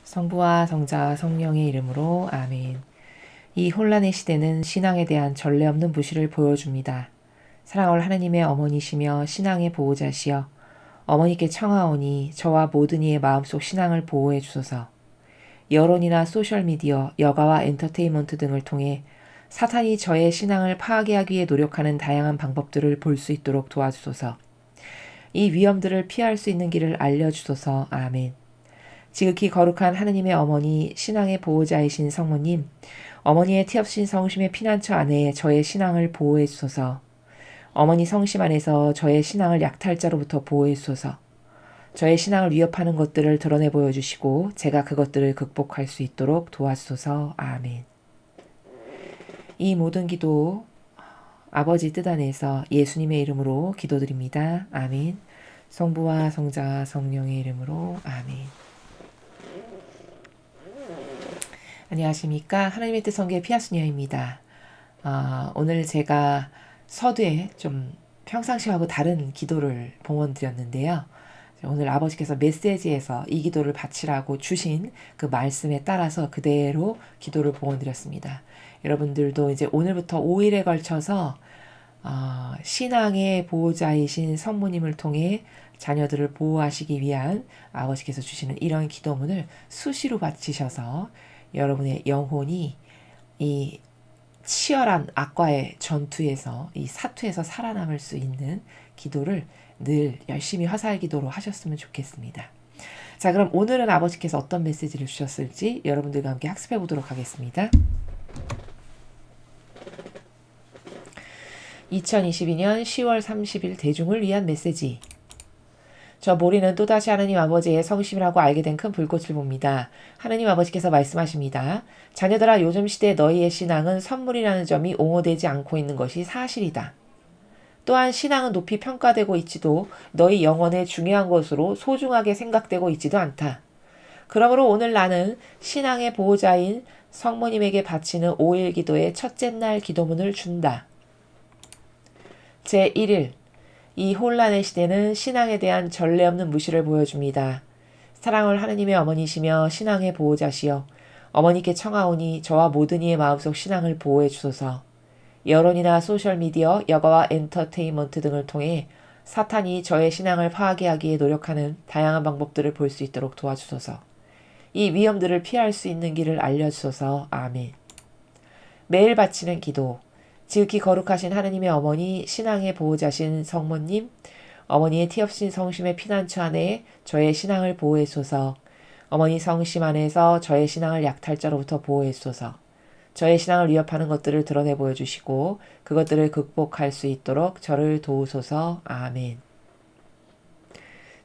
성부와 성자와 성령의 이름으로 아멘. 이 혼란의 시대는 신앙에 대한 전례 없는 무시를 보여줍니다. 사랑할 하느님의 어머니시며 신앙의 보호자시여 어머니께 청하오니 저와 모든 이의 마음속 신앙을 보호해 주소서. 여론이나 소셜미디어, 여가와 엔터테인먼트 등을 통해 사탄이 저의 신앙을 파괴하기 위해 노력하는 다양한 방법들을 볼 수 있도록 도와주소서. 이 위험들을 피할 수 있는 길을 알려주소서. 아멘. 지극히 거룩한 하느님의 어머니, 신앙의 보호자이신 성모님, 어머니의 티없인 성심의 피난처 안에 저의 신앙을 보호해 주소서. 어머니 성심 안에서 저의 신앙을 약탈자로부터 보호해 주소서. 저의 신앙을 위협하는 것들을 드러내 보여주시고 제가 그것들을 극복할 수 있도록 도와주소서. 아멘. 이 모든 기도 아버지 뜻 안에서 예수님의 이름으로 기도드립니다. 아멘. 성부와 성자와 성령의 이름으로 아멘. 안녕하십니까. 하나님의 뜻 성교의 피아수녀입니다. 오늘 제가 서두에 좀 평상시하고 다른 기도를 봉헌드렸는데요. 오늘 아버지께서 메시지에서 이 기도를 바치라고 주신 그 말씀에 따라서 그대로 기도를 봉헌드렸습니다. 여러분들도 이제 오늘부터 5일에 걸쳐서 신앙의 보호자이신 성모님을 통해 자녀들을 보호하시기 위한 아버지께서 주시는 이런 기도문을 수시로 바치셔서 여러분의 영혼이 이 치열한 악과의 전투에서 이 사투에서 살아남을 수 있는 기도를 늘 열심히 화살 기도로 하셨으면 좋겠습니다. 자, 그럼 오늘은 아버지께서 어떤 메시지를 주셨을지 여러분들과 함께 학습해 보도록 하겠습니다. 2022년 10월 30일 대중을 위한 메시지. 저 모리는 또다시 하느님 아버지의 성심이라고 알게 된 큰 불꽃을 봅니다. 하느님 아버지께서 말씀하십니다. 자녀들아, 요즘 시대 너희의 신앙은 선물이라는 점이 옹호되지 않고 있는 것이 사실이다. 또한 신앙은 높이 평가되고 있지도 너희 영혼의 중요한 것으로 소중하게 생각되고 있지도 않다. 그러므로 오늘 나는 신앙의 보호자인 성모님에게 바치는 5일 기도의 첫째 날 기도문을 준다. 제1일 이 혼란의 시대는 신앙에 대한 전례 없는 무시를 보여줍니다. 사랑할 하느님의 어머니시며 신앙의 보호자시여 어머니께 청하오니 저와 모든 이의 마음속 신앙을 보호해 주소서. 여론이나 소셜미디어, 여가와 엔터테인먼트 등을 통해 사탄이 저의 신앙을 파괴하기 위해 노력하는 다양한 방법들을 볼 수 있도록 도와주소서. 이 위험들을 피할 수 있는 길을 알려주소서. 아멘. 매일 바치는 기도. 지극히 거룩하신 하느님의 어머니, 신앙의 보호자신 성모님, 어머니의 티없인 성심의 피난처 안에 저의 신앙을 보호해 주소서. 어머니 성심 안에서 저의 신앙을 약탈자로부터 보호해 주소서. 저의 신앙을 위협하는 것들을 드러내 보여주시고 그것들을 극복할 수 있도록 저를 도우소서. 아멘.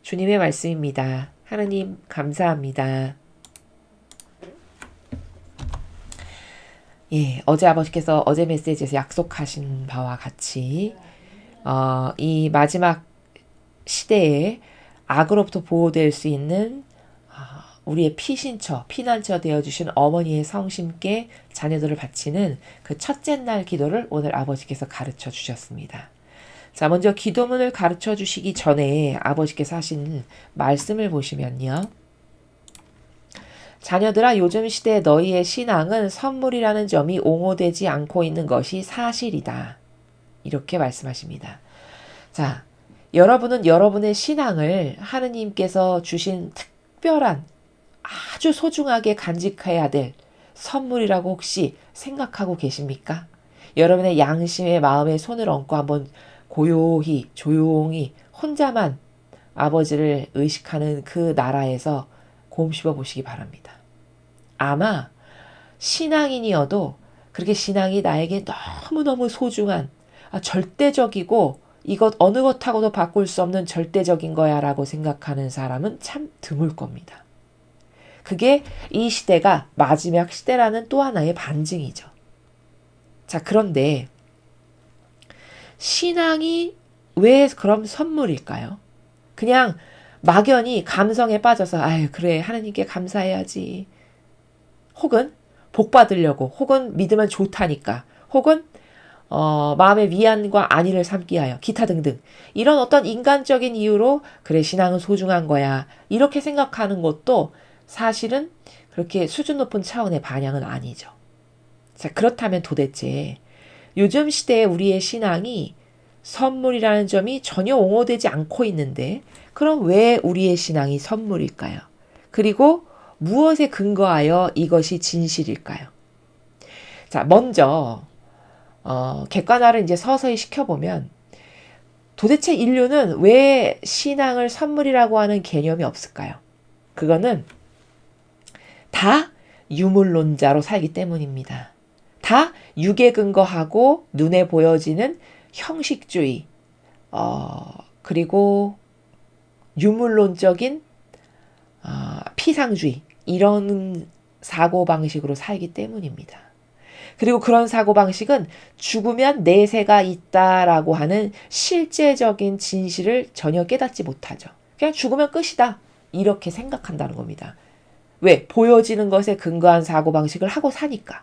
주님의 말씀입니다. 하느님 감사합니다. 예, 어제 아버지께서 어제 메시지에서 약속하신 바와 같이 이 마지막 시대에 악으로부터 보호될 수 있는 우리의 피난처 되어주신 어머니의 성심께 자녀들을 바치는 그 첫째 날 기도를 오늘 아버지께서 가르쳐 주셨습니다. 자, 먼저 기도문을 가르쳐 주시기 전에 아버지께서 하신 말씀을 보시면요. 자녀들아, 요즘 시대 너희의 신앙은 선물이라는 점이 옹호되지 않고 있는 것이 사실이다. 이렇게 말씀하십니다. 자, 여러분은 여러분의 신앙을 하느님께서 주신 특별한 아주 소중하게 간직해야 될 선물이라고 혹시 생각하고 계십니까? 여러분의 양심의 마음에 손을 얹고 한번 고요히 조용히 혼자만 아버지를 의식하는 그 나라에서 곰씹어 보시기 바랍니다. 아마 신앙인이어도 그렇게 신앙이 나에게 너무너무 소중한 절대적이고 이것 어느 것하고도 바꿀 수 없는 절대적인 거야 라고 생각하는 사람은 참 드물 겁니다. 그게 이 시대가 마지막 시대라는 또 하나의 반증이죠. 자, 그런데 신앙이 왜 그럼 선물일까요? 그냥 막연히 감성에 빠져서 아유 그래 하나님께 감사해야지. 혹은 복 받으려고 혹은 믿으면 좋다니까 혹은 마음의 위안과 안위를 삼기 위하여 기타 등등 이런 어떤 인간적인 이유로 그래 신앙은 소중한 거야 이렇게 생각하는 것도 사실은 그렇게 수준 높은 차원의 반향은 아니죠. 자, 그렇다면 도대체 요즘 시대에 우리의 신앙이 선물이라는 점이 전혀 옹호되지 않고 있는데 그럼 왜 우리의 신앙이 선물일까요? 그리고 무엇에 근거하여 이것이 진실일까요? 자, 먼저 객관화를 이제 서서히 시켜보면 도대체 인류는 왜 신앙을 선물이라고 하는 개념이 없을까요? 그거는 다 유물론자로 살기 때문입니다. 다 육에 근거하고 눈에 보여지는 형식주의, 그리고 유물론적인 피상주의, 이런 사고방식으로 살기 때문입니다. 그리고 그런 사고방식은 죽으면 내세가 있다라고 하는 실제적인 진실을 전혀 깨닫지 못하죠. 그냥 죽으면 끝이다, 이렇게 생각한다는 겁니다. 왜? 보여지는 것에 근거한 사고방식을 하고 사니까.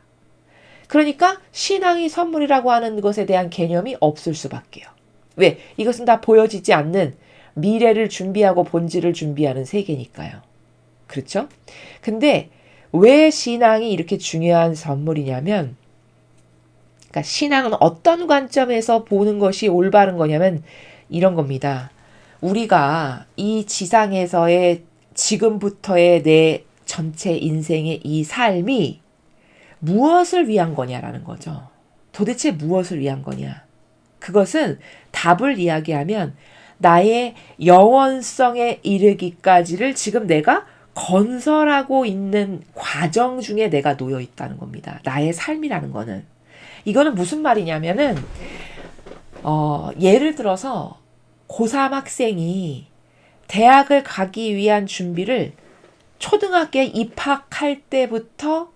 그러니까 신앙이 선물이라고 하는 것에 대한 개념이 없을 수밖에요. 왜? 이것은 다 보여지지 않는 미래를 준비하고 본질을 준비하는 세계니까요. 그렇죠? 근데 왜 신앙이 이렇게 중요한 선물이냐면, 그러니까 신앙은 어떤 관점에서 보는 것이 올바른 거냐면 이런 겁니다. 우리가 이 지상에서의 지금부터의 내 전체 인생의 이 삶이 무엇을 위한 거냐라는 거죠. 도대체 무엇을 위한 거냐? 그것은 답을 이야기하면 나의 영원성에 이르기까지를 지금 내가 건설하고 있는 과정 중에 내가 놓여 있다는 겁니다. 나의 삶이라는 거는. 이거는 무슨 말이냐면은 예를 들어서 고3 학생이 대학을 가기 위한 준비를 초등학교에 입학할 때부터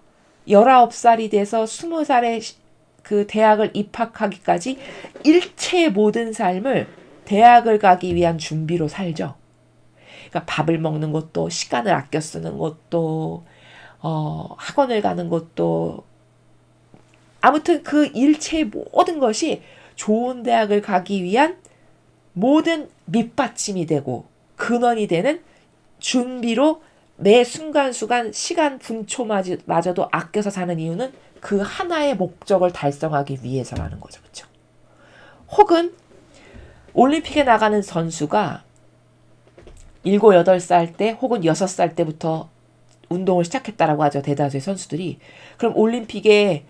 19살이 돼서 20살에 그 대학을 입학하기까지 일체의 모든 삶을 대학을 가기 위한 준비로 살죠. 그러니까 밥을 먹는 것도, 시간을 아껴 쓰는 것도, 학원을 가는 것도, 아무튼 그 일체의 모든 것이 좋은 대학을 가기 위한 모든 밑받침이 되고 근원이 되는 준비로 매 순간순간 시간 분초마저도 아껴서 사는 이유는 그 하나의 목적을 달성하기 위해서라는 거죠. 그렇죠? 혹은 올림픽에 나가는 선수가 7, 8살 때 혹은 6살 때부터 운동을 시작했다라고 하죠. 대다수의 선수들이. 그럼 올림픽에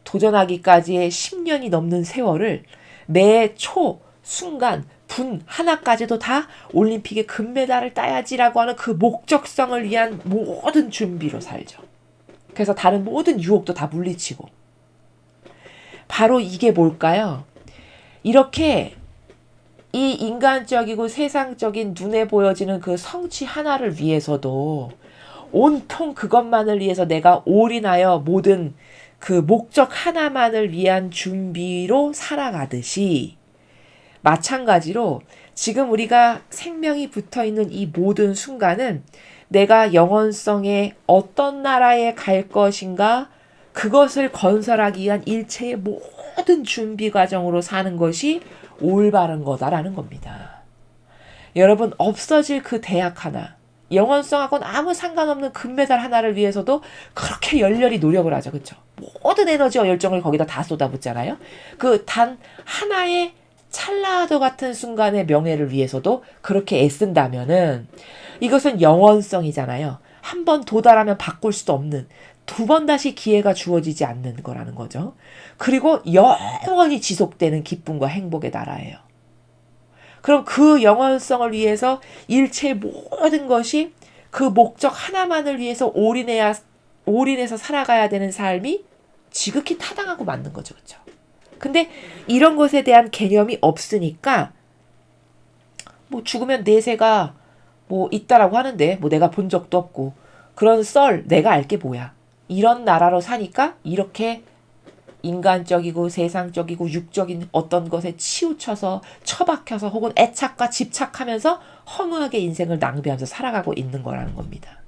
도전하기까지의 10년이 넘는 세월을 매 초, 순간, 분 하나까지도 다 올림픽에 금메달을 따야지라고 하는 그 목적성을 위한 모든 준비로 살죠. 그래서 다른 모든 유혹도 다 물리치고. 바로 이게 뭘까요? 이렇게 이 인간적이고 세상적인 눈에 보여지는 그 성취 하나를 위해서도 온통 그것만을 위해서 내가 올인하여 모든 그 목적 하나만을 위한 준비로 살아가듯이, 마찬가지로 지금 우리가 생명이 붙어있는 이 모든 순간은 내가 영원성에 어떤 나라에 갈 것인가, 그것을 건설하기 위한 일체의 모든 준비 과정으로 사는 것이 올바른 거다라는 겁니다. 여러분, 없어질 그 대학 하나, 영원성하고는 아무 상관없는 금메달 하나를 위해서도 그렇게 열렬히 노력을 하죠. 그렇죠? 모든 에너지와 열정을 거기다 다 쏟아붓잖아요. 그 단 하나의 찰나도 같은 순간의 명예를 위해서도 그렇게 애쓴다면은 이것은 영원성이잖아요. 한 번 도달하면 바꿀 수도 없는, 2번 다시 기회가 주어지지 않는 거라는 거죠. 그리고 영원히 지속되는 기쁨과 행복의 나라예요. 그럼 그 영원성을 위해서 일체의 모든 것이 그 목적 하나만을 위해서 올인해서 살아가야 되는 삶이 지극히 타당하고 맞는 거죠. 그렇죠? 근데 이런 것에 대한 개념이 없으니까 뭐 죽으면 내세가 뭐 있다라고 하는데 뭐 내가 본 적도 없고 그런 썰 내가 알게 뭐야. 이런 나라로 사니까 이렇게 인간적이고 세상적이고 육적인 어떤 것에 치우쳐서 처박혀서 혹은 애착과 집착하면서 허무하게 인생을 낭비하면서 살아가고 있는 거라는 겁니다.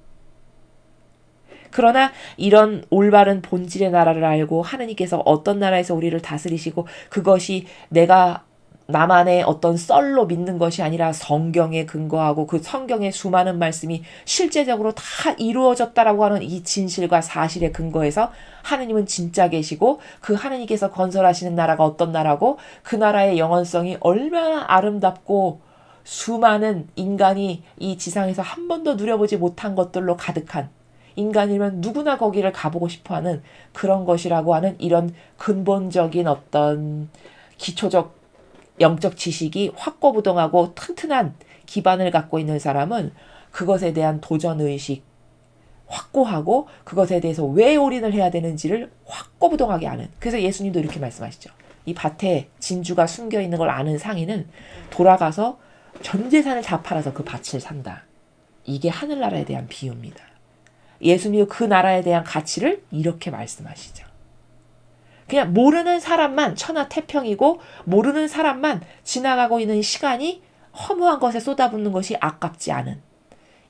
그러나 이런 올바른 본질의 나라를 알고 하느님께서 어떤 나라에서 우리를 다스리시고 그것이 내가 나만의 어떤 썰로 믿는 것이 아니라 성경에 근거하고 그 성경의 수많은 말씀이 실제적으로 다 이루어졌다라고 하는 이 진실과 사실에 근거해서 하느님은 진짜 계시고 그 하느님께서 건설하시는 나라가 어떤 나라고 그 나라의 영원성이 얼마나 아름답고 수많은 인간이 이 지상에서 한 번도 누려보지 못한 것들로 가득한 인간이면 누구나 거기를 가보고 싶어하는 그런 것이라고 하는 이런 근본적인 어떤 기초적 영적 지식이 확고부동하고 튼튼한 기반을 갖고 있는 사람은 그것에 대한 도전의식 확고하고 그것에 대해서 왜 올인을 해야 되는지를 확고부동하게 아는. 그래서 예수님도 이렇게 말씀하시죠. 이 밭에 진주가 숨겨있는 걸 아는 상인은 돌아가서 전 재산을 다 팔아서 그 밭을 산다. 이게 하늘나라에 대한 비유입니다. 예수님이 그 나라에 대한 가치를 이렇게 말씀하시죠. 그냥 모르는 사람만 천하태평이고 모르는 사람만 지나가고 있는 시간이 허무한 것에 쏟아붓는 것이 아깝지 않은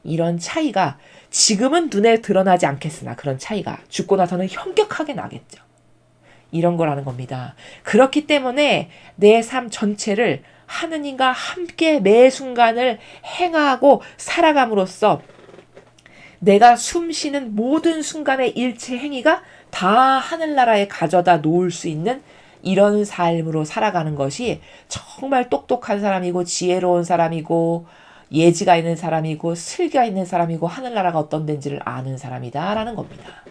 이런 차이가 지금은 눈에 드러나지 않겠으나 그런 차이가 죽고 나서는 현격하게 나겠죠. 이런 거라는 겁니다. 그렇기 때문에 내 삶 전체를 하느님과 함께 매 순간을 행하고 살아감으로써 내가 숨쉬는 모든 순간의 일체 행위가 다 하늘나라에 가져다 놓을 수 있는 이런 삶으로 살아가는 것이 정말 똑똑한 사람이고 지혜로운 사람이고 예지가 있는 사람이고 슬기가 있는 사람이고 하늘나라가 어떤 데인지를 아는 사람이다라는 겁니다.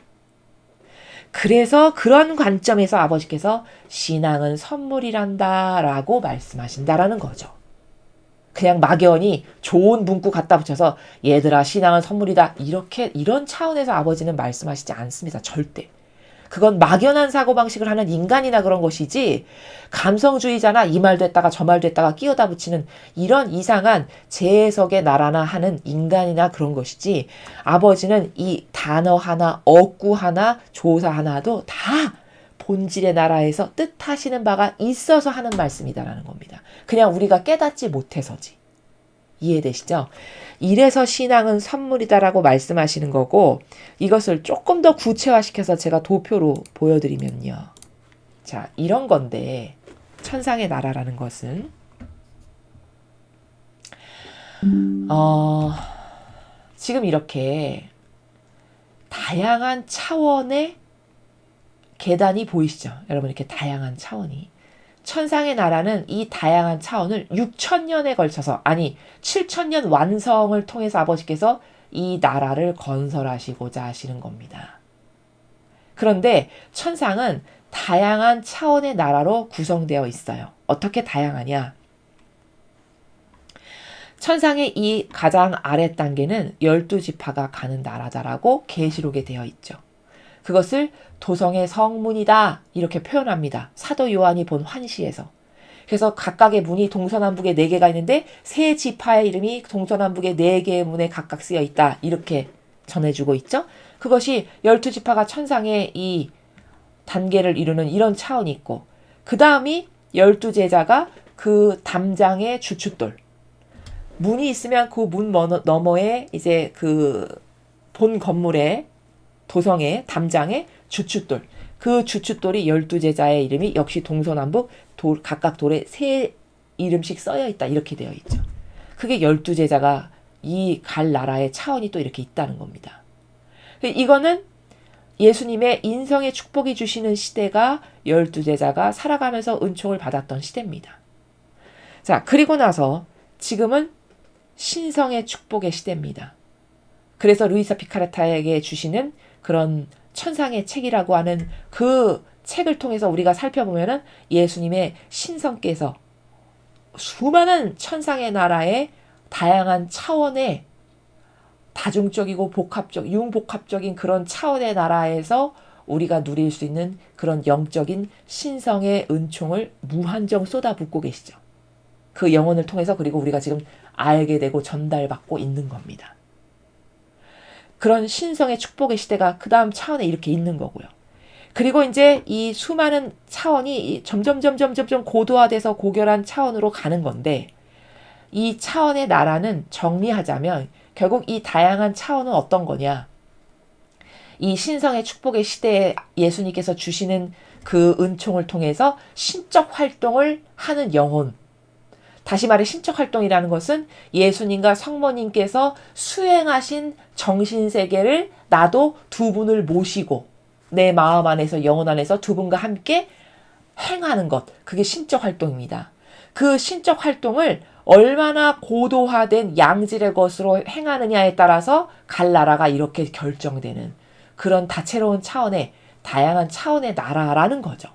그래서 그런 관점에서 아버지께서 신앙은 선물이란다라고 말씀하신다라는 거죠. 그냥 막연히 좋은 문구 갖다 붙여서 얘들아 신앙은 선물이다 이런 차원에서 아버지는 말씀하시지 않습니다. 절대. 그건 막연한 사고방식을 하는 인간이나 그런 것이지 감성주의자나 이 말도 했다가 저 말도 했다가 끼어다 붙이는 이런 이상한 재해석의 나라나 하는 인간이나 그런 것이지 아버지는 이 단어 하나, 어구 하나, 조사 하나도 다 본질의 나라에서 뜻하시는 바가 있어서 하는 말씀이다라는 겁니다. 그냥 우리가 깨닫지 못해서지. 이해되시죠? 이래서 신앙은 선물이다라고 말씀하시는 거고 이것을 조금 더 구체화시켜서 제가 도표로 보여드리면요. 자, 이런 건데 천상의 나라라는 것은 지금 이렇게 다양한 차원의 계단이 보이시죠? 여러분 이렇게 다양한 차원이 천상의 나라는 이 다양한 차원을 6,000년에 걸쳐서 아니 7,000년 완성을 통해서 아버지께서 이 나라를 건설하시고자 하시는 겁니다. 그런데 천상은 다양한 차원의 나라로 구성되어 있어요. 어떻게 다양하냐? 천상의 이 가장 아래 단계는 12지파가 가는 나라다라고 계시록에 되어 있죠. 그것을 도성의 성문이다 이렇게 표현합니다. 사도 요한이 본 환시에서. 그래서 각각의 문이 동서남북에 4개가 있는데 세 지파의 이름이 동서남북에 4개의 문에 각각 쓰여 있다 이렇게 전해주고 있죠. 그것이 12지파가 천상의 이 단계를 이루는 이런 차원이 있고 그 다음이 12제자가 그 담장의 주춧돌 문이 있으면 그 문 너머에 이제 그 본 건물에 도성의 담장의 주춧돌 그 주춧돌이 12제자의 이름이 역시 동서남북 각각 돌에 세 이름씩 써여 있다 이렇게 되어 있죠. 그게 12제자가 이 갈 나라의 차원이 또 이렇게 있다는 겁니다. 이거는 예수님의 인성의 축복이 주시는 시대가 12제자가 살아가면서 은총을 받았던 시대입니다. 자, 그리고 나서 지금은 신성의 축복의 시대입니다. 그래서 루이사 피카레타에게 주시는 그런 천상의 책이라고 하는 그 책을 통해서 우리가 살펴보면은 예수님의 신성께서 수많은 천상의 나라의 다양한 차원의 다중적이고 융복합적인 그런 차원의 나라에서 우리가 누릴 수 있는 그런 영적인 신성의 은총을 무한정 쏟아붓고 계시죠. 그 영혼을 통해서 그리고 우리가 지금 알게 되고 전달받고 있는 겁니다. 그런 신성의 축복의 시대가 그 다음 차원에 이렇게 있는 거고요. 그리고 이제 이 수많은 차원이 점점 고도화돼서 고결한 차원으로 가는 건데 이 차원의 나라는 정리하자면 결국 이 다양한 차원은 어떤 거냐. 이 신성의 축복의 시대에 예수님께서 주시는 그 은총을 통해서 신적 활동을 하는 영혼 다시 말해 신적 활동이라는 것은 예수님과 성모님께서 수행하신 정신세계를 나도 두 분을 모시고 내 마음 안에서 영혼 안에서 두 분과 함께 행하는 것. 그게 신적 활동입니다. 그 신적 활동을 얼마나 고도화된 양질의 것으로 행하느냐에 따라서 갈나라가 이렇게 결정되는 그런 다채로운 차원의 다양한 차원의 나라라는 거죠.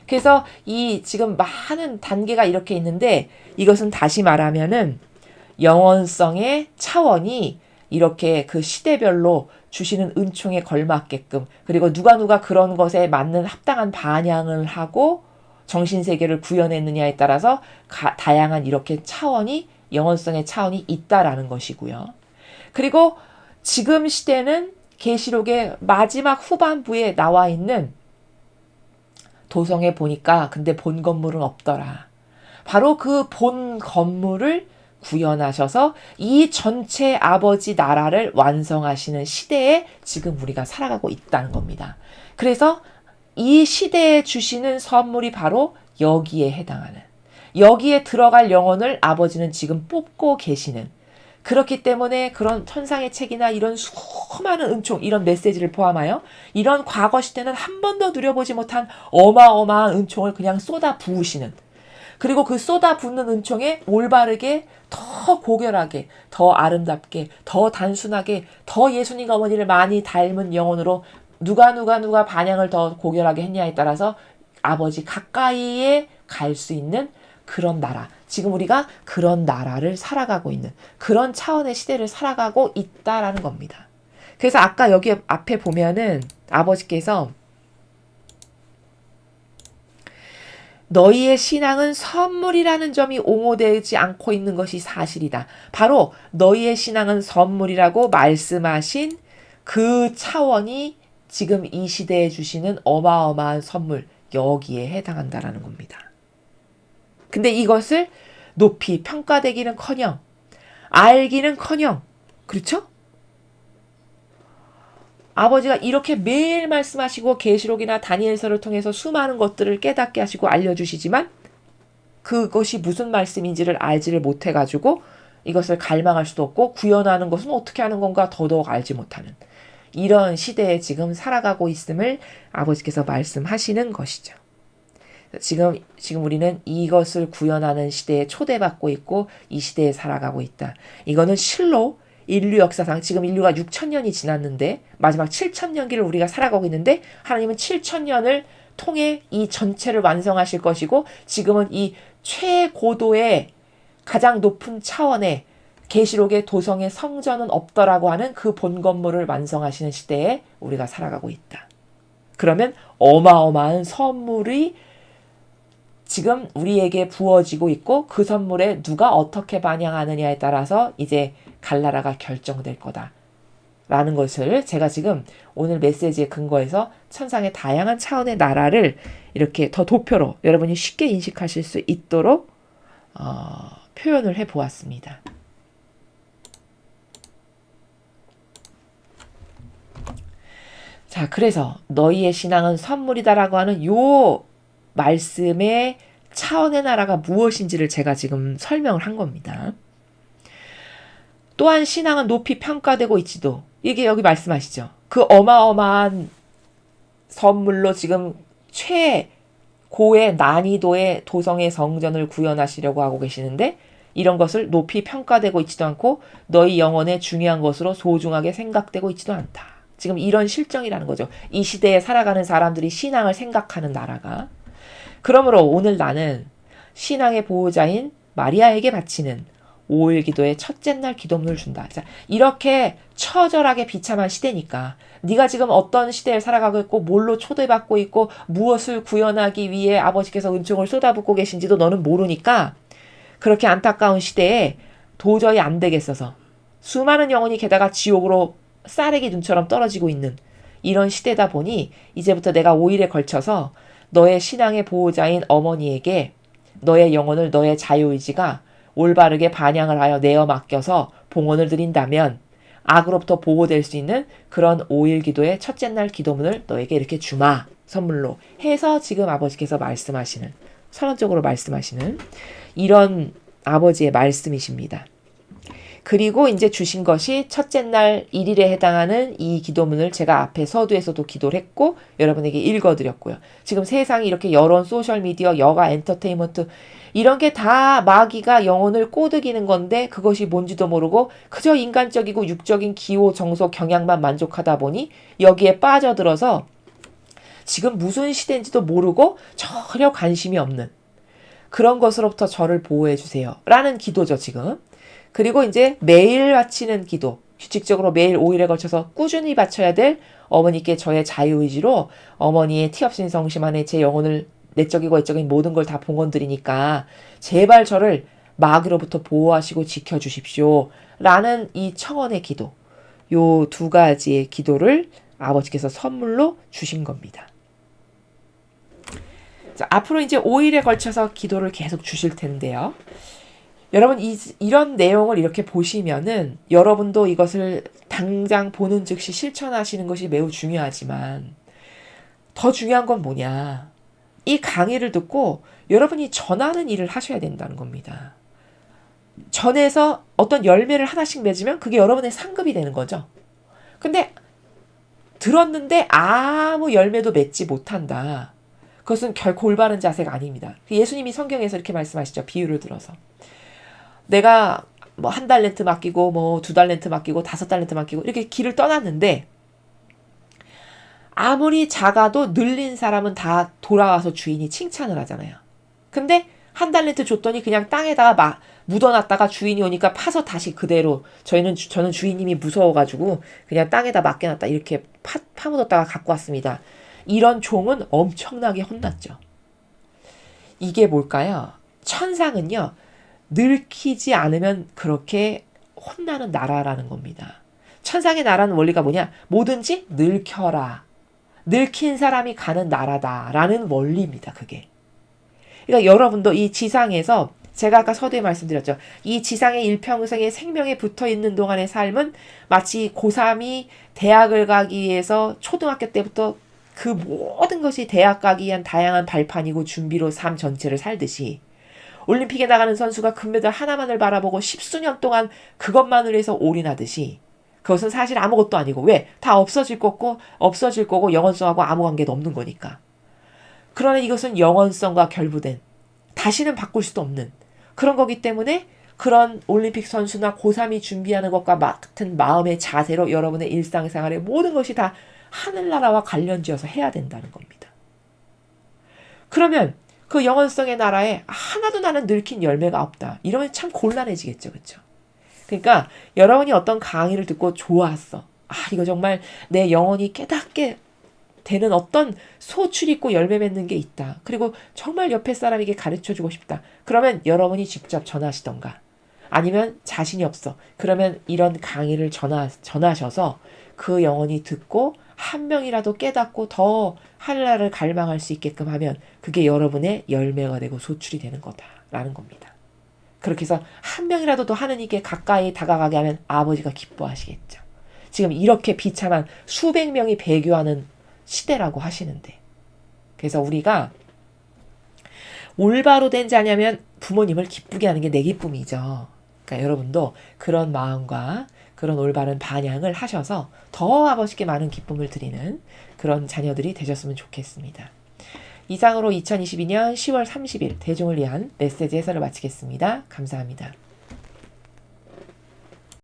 그래서 이 지금 많은 단계가 이렇게 있는데 이것은 다시 말하면은 영원성의 차원이 이렇게 그 시대별로 주시는 은총에 걸맞게끔 그리고 누가 그런 것에 맞는 합당한 반향을 하고 정신세계를 구현했느냐에 따라서 다양한 이렇게 차원이 영원성의 차원이 있다라는 것이고요. 그리고 지금 시대는 계시록의 마지막 후반부에 나와 있는 도성에 보니까 근데 본 건물은 없더라. 바로 그 본 건물을 구현하셔서 이 전체 아버지 나라를 완성하시는 시대에 지금 우리가 살아가고 있다는 겁니다. 그래서 이 시대에 주시는 선물이 바로 여기에 해당하는 여기에 들어갈 영혼을 아버지는 지금 뽑고 계시는 그렇기 때문에 그런 천상의 책이나 이런 수많은 은총 이런 메시지를 포함하여 이런 과거 시대는 한 번도 누려보지 못한 어마어마한 은총을 그냥 쏟아 부으시는 그리고 그 쏟아 붓는 은총에 올바르게 더 고결하게 더 아름답게 더 단순하게 더 예수님과 어머니를 많이 닮은 영혼으로 누가 반향을 더 고결하게 했냐에 따라서 아버지 가까이에 갈 수 있는 그런 나라. 지금 우리가 그런 나라를 살아가고 있는 그런 차원의 시대를 살아가고 있다라는 겁니다. 그래서 아까 여기 앞에 보면은 아버지께서 너희의 신앙은 선물이라는 점이 옹호되지 않고 있는 것이 사실이다. 바로 너희의 신앙은 선물이라고 말씀하신 그 차원이 지금 이 시대에 주시는 어마어마한 선물 여기에 해당한다라는 겁니다. 근데 이것을 높이 평가되기는커녕 알기는커녕 그렇죠? 아버지가 이렇게 매일 말씀하시고 계시록이나 다니엘서를 통해서 수많은 것들을 깨닫게 하시고 알려주시지만 그것이 무슨 말씀인지를 알지를 못해가지고 이것을 갈망할 수도 없고 구현하는 것은 어떻게 하는 건가 더더욱 알지 못하는 이런 시대에 지금 살아가고 있음을 아버지께서 말씀하시는 것이죠. 지금 우리는 이것을 구현하는 시대에 초대받고 있고 이 시대에 살아가고 있다. 이거는 실로 인류 역사상 지금 인류가 6,000년이 지났는데 마지막 7,000년기를 우리가 살아가고 있는데 하나님은 7,000년을 통해 이 전체를 완성하실 것이고 지금은 이 최고도의 가장 높은 차원의 계시록의 도성의 성전은 없더라고 하는 그 본 건물을 완성하시는 시대에 우리가 살아가고 있다. 그러면 어마어마한 선물이 지금 우리에게 부어지고 있고 그 선물에 누가 어떻게 반영하느냐에 따라서 이제 갈나라가 결정될 거다. 라는 것을 제가 지금 오늘 메시지에 근거해서 천상의 다양한 차원의 나라를 이렇게 더 도표로 여러분이 쉽게 인식하실 수 있도록 표현을 해보았습니다. 자, 그래서 너희의 신앙은 선물이다라고 하는 요 말씀의 차원의 나라가 무엇인지를 제가 지금 설명을 한 겁니다. 또한 신앙은 높이 평가되고 있지도 이게 여기 말씀하시죠. 그 어마어마한 선물로 지금 최고의 난이도의 도성의 성전을 구현하시려고 하고 계시는데 이런 것을 높이 평가되고 있지도 않고 너희 영혼의 중요한 것으로 소중하게 생각되고 있지도 않다. 지금 이런 실정이라는 거죠. 이 시대에 살아가는 사람들이 신앙을 생각하는 나라가. 그러므로 오늘 나는 신앙의 보호자인 마리아에게 바치는 5일 기도의 첫째 날 기도문을 준다. 자, 이렇게 처절하게 비참한 시대니까 네가 지금 어떤 시대에 살아가고 있고 뭘로 초대받고 있고 무엇을 구현하기 위해 아버지께서 은총을 쏟아붓고 계신지도 너는 모르니까 그렇게 안타까운 시대에 도저히 안 되겠어서 수많은 영혼이 게다가 지옥으로 쌀에기 눈처럼 떨어지고 있는 이런 시대다 보니 이제부터 내가 5일에 걸쳐서 너의 신앙의 보호자인 어머니에게 너의 영혼을 너의 자유의지가 올바르게 반향을 하여 내어 맡겨서 봉헌을 드린다면 악으로부터 보호될 수 있는 그런 5일 기도의 첫째 날 기도문을 너에게 이렇게 주마 선물로 해서 지금 아버지께서 말씀하시는 선언적으로 말씀하시는 이런 아버지의 말씀이십니다. 그리고 이제 주신 것이 첫째 날 1일에 해당하는 이 기도문을 제가 앞에 서두에서도 기도를 했고 여러분에게 읽어드렸고요. 지금 세상이 이렇게 여론, 소셜미디어, 여가, 엔터테인먼트 이런 게 다 마귀가 영혼을 꼬드기는 건데 그것이 뭔지도 모르고 그저 인간적이고 육적인 기호, 정서, 경향만 만족하다 보니 여기에 빠져들어서 지금 무슨 시대인지도 모르고 전혀 관심이 없는 그런 것으로부터 저를 보호해 주세요. 라는 기도죠, 지금. 그리고 이제 매일 바치는 기도, 규칙적으로 매일 5일에 걸쳐서 꾸준히 바쳐야 될 어머니께 저의 자유의지로 어머니의 티 없인 성심 안에 제 영혼을 내적이고 외적인 모든 걸 다 봉헌드리니까 제발 저를 마귀로부터 보호하시고 지켜주십시오. 라는 이 청원의 기도, 요 두 가지의 기도를 아버지께서 선물로 주신 겁니다. 자, 앞으로 이제 5일에 걸쳐서 기도를 계속 주실 텐데요. 여러분 이런 내용을 이렇게 보시면은 여러분도 이것을 당장 보는 즉시 실천하시는 것이 매우 중요하지만 더 중요한 건 뭐냐. 이 강의를 듣고 여러분이 전하는 일을 하셔야 된다는 겁니다. 전해서 어떤 열매를 하나씩 맺으면 그게 여러분의 상급이 되는 거죠. 근데 들었는데 아무 열매도 맺지 못한다. 그것은 결코 올바른 자세가 아닙니다. 예수님이 성경에서 이렇게 말씀하시죠. 비유를 들어서. 내가 뭐 1달란트 맡기고 뭐 2달란트 맡기고 5달란트 맡기고 이렇게 길을 떠났는데 아무리 작아도 늘린 사람은 다 돌아와서 주인이 칭찬을 하잖아요. 근데 1달란트 줬더니 그냥 땅에다가 묻어놨다가 주인이 오니까 파서 다시 그대로 저는 주인님이 무서워가지고 그냥 땅에다 맡겨놨다 이렇게 파묻었다가 갖고 왔습니다. 이런 종은 엄청나게 혼났죠. 이게 뭘까요? 천상은요. 늙히지 않으면 그렇게 혼나는 나라라는 겁니다. 천상의 나라는 원리가 뭐냐? 뭐든지 늙혀라. 늙힌 사람이 가는 나라다라는 원리입니다. 그게. 그러니까 여러분도 이 지상에서 제가 아까 서두에 말씀드렸죠. 이 지상의 일평생의 생명에 붙어있는 동안의 삶은 마치 고3이 대학을 가기 위해서 초등학교 때부터 그 모든 것이 대학 가기 위한 다양한 발판이고 준비로 삶 전체를 살듯이 올림픽에 나가는 선수가 금메달 하나만을 바라보고 10수년 동안 그것만을 위해서 올인하듯이 그것은 사실 아무것도 아니고 왜? 다 없어질 거고 영원성하고 아무 관계도 없는 거니까. 그러나 이것은 영원성과 결부된 다시는 바꿀 수도 없는 그런 거기 때문에 그런 올림픽 선수나 고3이 준비하는 것과 같은 마음의 자세로 여러분의 일상생활의 모든 것이 다 하늘나라와 관련지어서 해야 된다는 겁니다. 그러면 그 영원성의 나라에 하나도 나는 늙힌 열매가 없다. 이러면 참 곤란해지겠죠. 그렇죠? 그러니까 여러분이 어떤 강의를 듣고 좋았어. 이거 정말 내 영혼이 깨닫게 되는 어떤 소출 있고 열매 맺는 게 있다. 그리고 정말 옆에 사람에게 가르쳐주고 싶다. 그러면 여러분이 직접 전하시던가 아니면 자신이 없어. 그러면 이런 강의를 전하셔서 그 영혼이 듣고 한 명이라도 깨닫고 더 하늘나라를 갈망할 수 있게끔 하면 그게 여러분의 열매가 되고 소출이 되는 거다라는 겁니다. 그렇게 해서 한 명이라도 더 하느님께 가까이 다가가게 하면 아버지가 기뻐하시겠죠. 지금 이렇게 비참한 수백 명이 배교하는 시대라고 하시는데 그래서 우리가 올바로 된 자냐면 부모님을 기쁘게 하는 게 내 기쁨이죠. 그러니까 여러분도 그런 마음과 그런 올바른 반향을 하셔서 더 아버지께 많은 기쁨을 드리는 그런 자녀들이 되셨으면 좋겠습니다. 이상으로 2022년 10월 30일 대중을 위한 메시지 해설을 마치겠습니다. 감사합니다.